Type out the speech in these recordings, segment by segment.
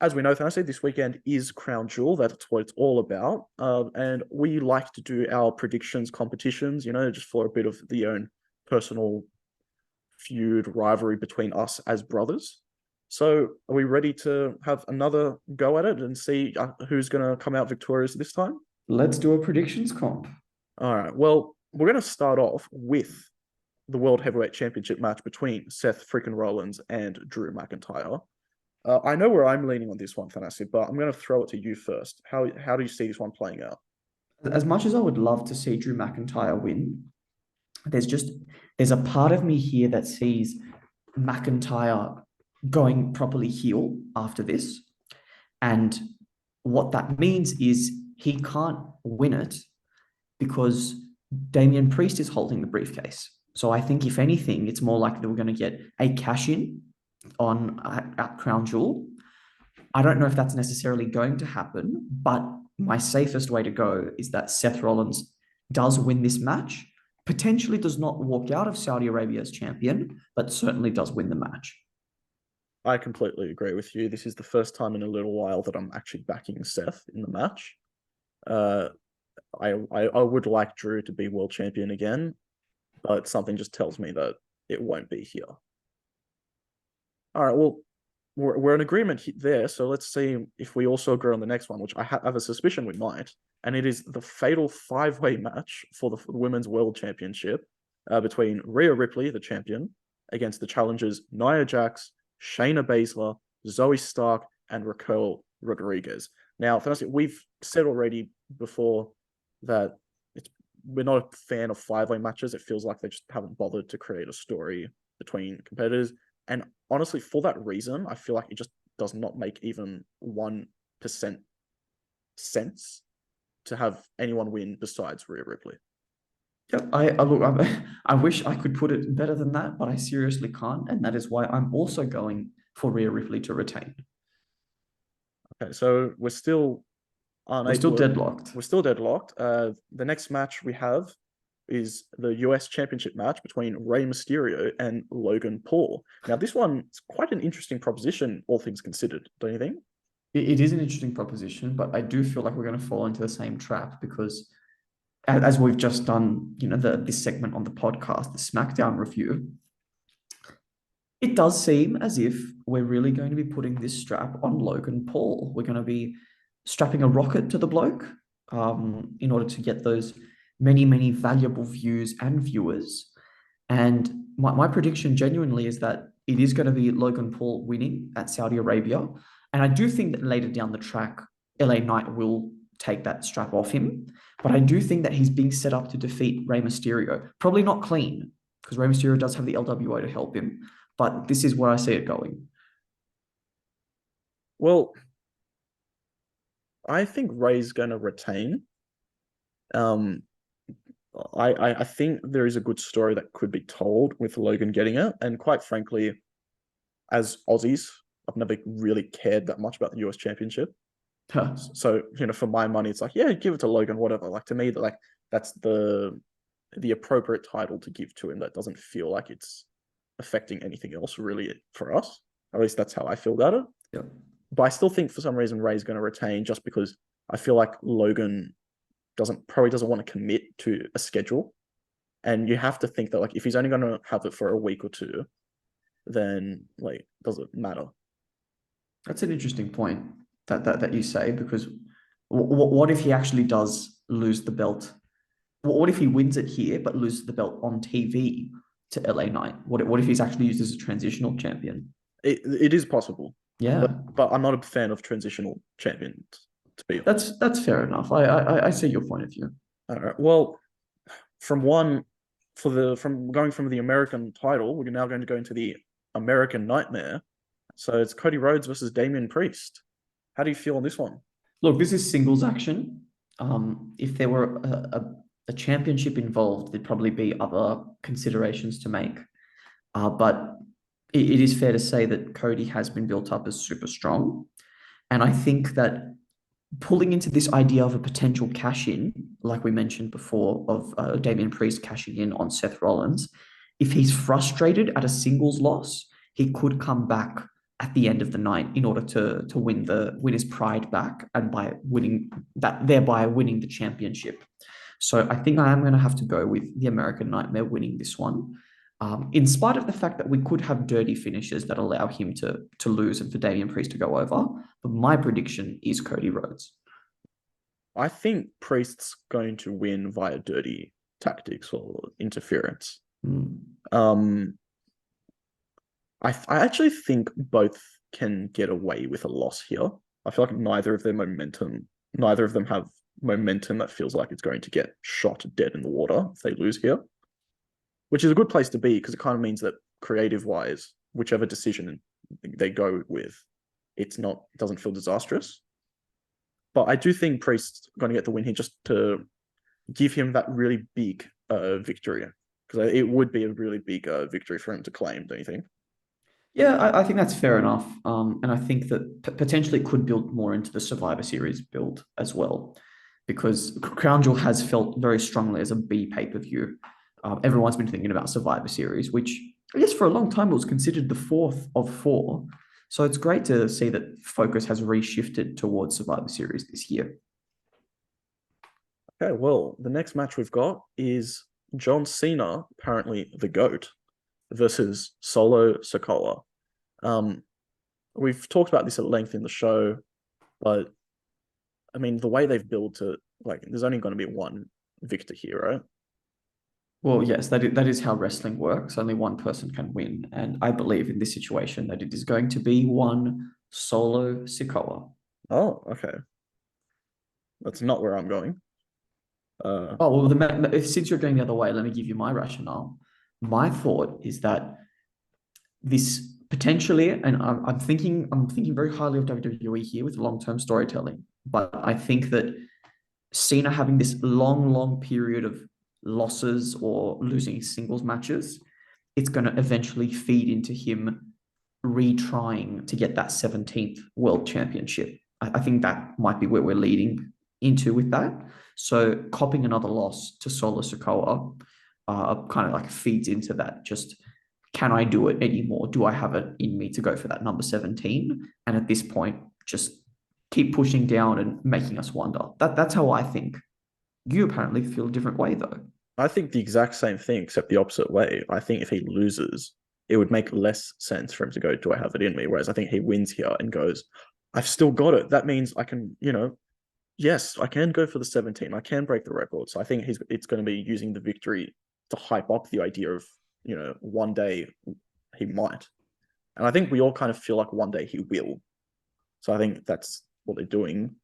as we know, Thanos, this weekend is Crown Jewel. That's what it's all about. And we like to do our predictions competitions, just for a bit of the own personal feud rivalry between us as brothers. So are we ready to have another go at it and see who's going to come out victorious this time? Let's do a predictions comp. All right. Well, we're going to start off with the World Heavyweight Championship match between Seth freaking Rollins and Drew McIntyre. I know where I'm leaning on this one, Thanasi, but I'm going to throw it to you first. How do you see this one playing out? As much as I would love to see Drew McIntyre win, there's a part of me here that sees McIntyre going properly heel after this. And what that means is he can't win it because Damian Priest is holding the briefcase. So I think if anything, it's more likely that we're going to get a cash in on at Crown Jewel. I don't know if that's necessarily going to happen, but my safest way to go is that Seth Rollins does win this match, potentially does not walk out of Saudi Arabia as champion, but certainly does win the match. I completely agree with you. This is the first time in a little while that I'm actually backing Seth in the match. I would like Drew to be world champion again, but something just tells me that it won't be here. All right, well, we're in agreement there, so let's see if we also agree on the next one, which I have a suspicion we might, and it is the fatal five-way match for the Women's World Championship between Rhea Ripley, the champion, against the challengers Nia Jax, Shayna Baszler, Zoe Stark, and Raquel Rodriguez. Now, we've said already before that we're not a fan of five-way matches. It feels like they just haven't bothered to create a story between competitors. And honestly, for that reason, I feel like it just does not make even 1% sense to have anyone win besides Rhea Ripley. Yeah, I wish I could put it better than that, but I seriously can't, and that is why I'm also going for Rhea Ripley to retain. Okay, so we're still deadlocked. We're still deadlocked. The next match we have is the US Championship match between Rey Mysterio and Logan Paul. Now, this one is quite an interesting proposition, all things considered, don't you think? It is an interesting proposition, but I do feel like we're going to fall into the same trap because, as we've just done, this segment on the podcast, the SmackDown review, it does seem as if we're really going to be putting this strap on Logan Paul. We're going to be strapping a rocket to the bloke in order to get those many, many valuable views and viewers. And my prediction genuinely is that it is going to be Logan Paul winning at Saudi Arabia. And I do think that later down the track, LA Knight will take that strap off him. But I do think that he's being set up to defeat Rey Mysterio. Probably not clean, because Rey Mysterio does have the LWO to help him. But this is where I see it going. Well, I think Rey's going to retain. I think there is a good story that could be told with Logan getting it. And quite frankly, as Aussies, I've never really cared that much about the US Championship. Huh. So, for my money, it's like, yeah, give it to Logan, whatever. Like, to me, that's the appropriate title to give to him. That doesn't feel like it's affecting anything else really for us. At least that's how I feel about it. Yeah. But I still think for some reason Rey's going to retain just because I feel like Logan probably doesn't want to commit to a schedule. And you have to think that if he's only going to have it for a week or two, then does it matter? That's an interesting point that you say, because what if he actually does lose the belt? What if he wins it here but loses the belt on TV to LA Knight? What if he's actually used as a transitional champion? It is possible. Yeah, but I'm not a fan of transitional champions, to be honest. That's fair enough. I see your point of view. All right. Well, from going from the American title, we're now going to go into the American Nightmare. So it's Cody Rhodes versus Damian Priest. How do you feel on this one? Look, this is singles action. If there were a championship involved, there'd probably be other considerations to make. But it is fair to say that Cody has been built up as super strong. And I think that pulling into this idea of a potential cash-in, like we mentioned before, of Damian Priest cashing in on Seth Rollins, if he's frustrated at a singles loss, he could come back at the end of the night in order to win his pride back, and by winning that, thereby winning the championship. So I think I am going to have to go with the American Nightmare winning this one. In spite of the fact that we could have dirty finishes that allow him to lose and for Damian Priest to go over, but my prediction is Cody Rhodes. I think Priest's going to win via dirty tactics or interference. I actually think both can get away with a loss here. I feel like neither of them have momentum that feels like it's going to get shot dead in the water if they lose here, which is a good place to be because it kind of means that creative-wise, whichever decision they go with, it doesn't feel disastrous. But I do think Priest's going to get the win here just to give him that really big victory, because it would be a really big victory for him to claim, don't you think? Yeah, I think that's fair enough. And I think that potentially it could build more into the Survivor Series build as well, because Crown Jewel has felt very strongly as a B pay-per-view. Everyone's been thinking about Survivor Series, which I guess for a long time it was considered the fourth of four. So it's great to see that focus has reshifted towards Survivor Series this year. Okay, well, the next match we've got is John Cena, apparently the GOAT, versus Solo Sikoa. We've talked about this at length in the show, but I mean, the way they've built it, like, there's only going to be one victor here, right? Well, yes, that is how wrestling works. Only one person can win. And I believe in this situation that it is going to be one Solo Sikoa. Oh, okay. That's not where I'm going. Well, since you're going the other way, let me give you my rationale. My thought is that this potentially, and I'm thinking very highly of WWE here with long-term storytelling, but I think that Cena having this long period of losses or losing singles matches, it's going to eventually feed into him retrying to get that 17th world championship. I think that might be where we're leading into with that. So copying another loss to Solo Sikoa kind of like feeds into that. Just, can I do it anymore? Do I have it in me to go for that number 17? And at this point, just keep pushing down and making us wonder. That's how I think. You apparently feel a different way, though. I think the exact same thing, except the opposite way. I think if he loses, it would make less sense for him to go, do I have it in me? Whereas I think he wins here and goes, I've still got it. That means I can, yes, I can go for the 17. I can break the record. So I think it's going to be using the victory to hype up the idea of, one day he might. And I think we all kind of feel like one day he will. So I think that's what they're doing.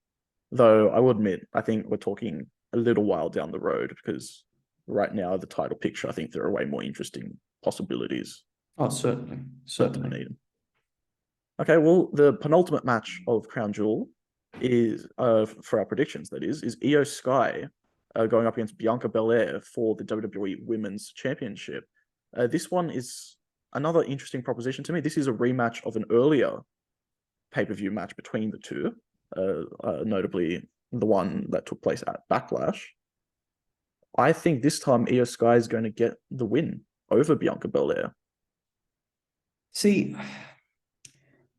Though I will admit, I think we're talking a little while down the road, because right now the title picture, I think there are way more interesting possibilities. Oh, certainly. Okay, well, the penultimate match of Crown Jewel is, for our predictions, that is Io Sky going up against Bianca Belair for the WWE Women's Championship. This one is another interesting proposition to me. This is a rematch of an earlier pay-per-view match between the two, notably the one that took place at Backlash. I think this time Io Sky is going to get the win over Bianca Belair. See,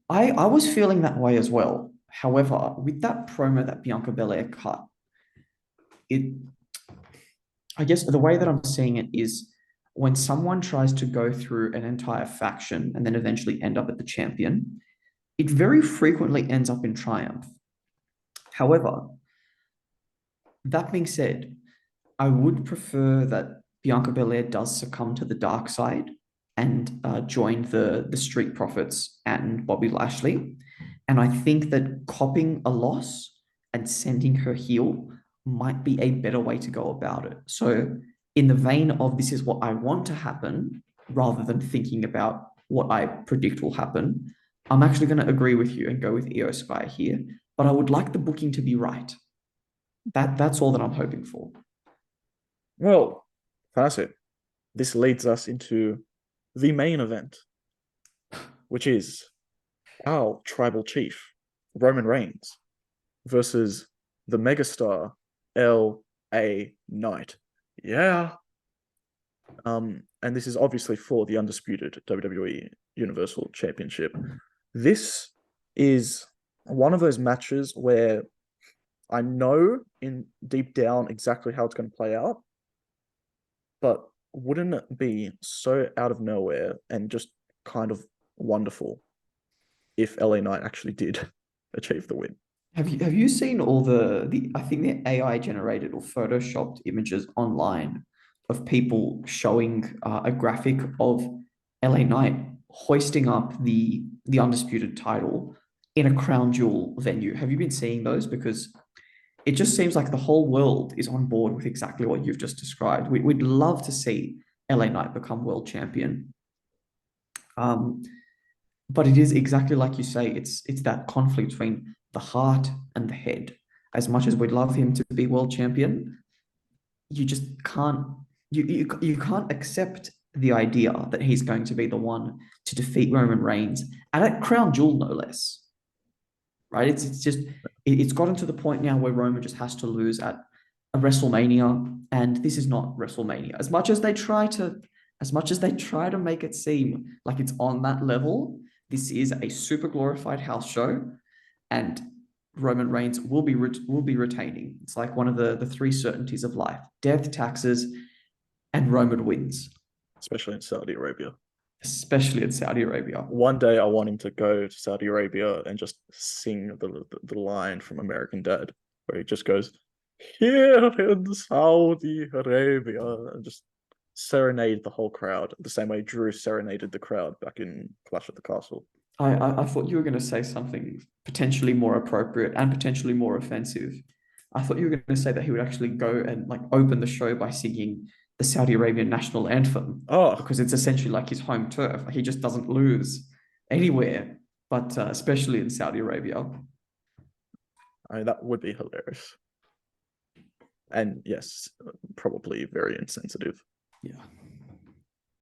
I was feeling that way as well. However, with that promo that Bianca Belair cut, I guess the way that I'm seeing it is when someone tries to go through an entire faction and then eventually end up at the champion, it very frequently ends up in triumph. However, that being said, I would prefer that Bianca Belair does succumb to the dark side and join the Street Profits and Bobby Lashley. And I think that copying a loss and sending her heel might be a better way to go about it. So in the vein of this is what I want to happen, rather than thinking about what I predict will happen, I'm actually going to agree with you and go with Io Sky here. But I would like the booking to be right. That's all that I'm hoping for. Well, that's it. This leads us into the main event, which is our tribal chief, Roman Reigns, versus the megastar, L.A. Knight. Yeah. And this is obviously for the undisputed WWE Universal Championship. This is one of those matches where I know in deep down exactly how it's going to play out, but wouldn't it be so out of nowhere and just kind of wonderful if LA Knight actually did achieve the win? Have you seen all the I think they're AI generated or photoshopped images online of people showing a graphic of LA Knight hoisting up the undisputed title in a crown jewel venue? Have you been seeing those? Because it just seems like the whole world is on board with exactly what you've just described. We'd love to see LA Knight become world champion. Um, but it is exactly like you say, it's that conflict between the heart and the head. As much as we'd love him to be world champion, you just can't you can't accept the idea that he's going to be the one to defeat Roman Reigns and at Crown Jewel, no less. Right? It's just it's gotten to the point now where Roman just has to lose at a WrestleMania, and this is not WrestleMania. As much as they try to make it seem like it's on that level, this is a super glorified house show, and Roman Reigns will be retaining. It's like one of the three certainties of life: death, taxes, and Roman wins. Especially in Saudi Arabia. Especially in Saudi Arabia. One day I want him to go to Saudi Arabia and just sing the line from American Dad, where he just goes, "Here in Saudi Arabia," and just serenade the whole crowd the same way Drew serenaded the crowd back in Clash at the Castle. I thought you were going to say something potentially more appropriate and potentially more offensive. I thought you were going to say that he would actually go and like open the show by singing the Saudi Arabian national anthem Oh, because it's essentially like his home turf. He just doesn't lose anywhere, but especially in Saudi Arabia. I mean, that would be hilarious. And yes, probably very insensitive. Yeah.